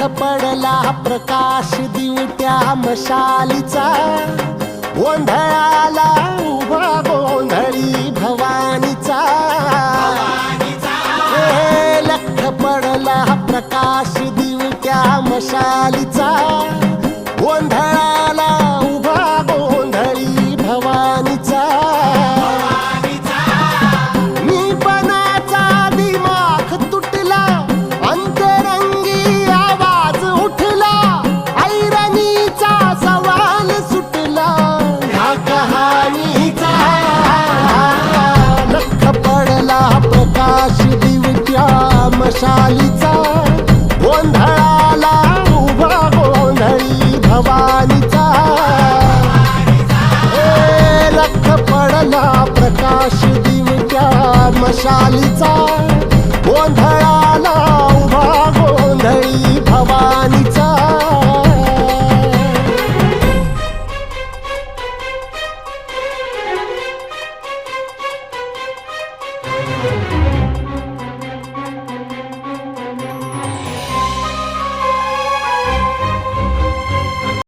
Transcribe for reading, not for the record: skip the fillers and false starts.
पडला प्रकाश दिवट्या मशालीचा, गोंधळाला उभा गोंधळी भवानीचा. लख पडला प्रकाश दिवट्या मशालीचा, गोंधळाला उभा गोंधळी भवानीचा. प्रकाश दिवट्या मशालीचा, गोंधळाला उभा गोंधळी भवानीचा. लख पडला प्रकाश दिवट्या मशालीचा,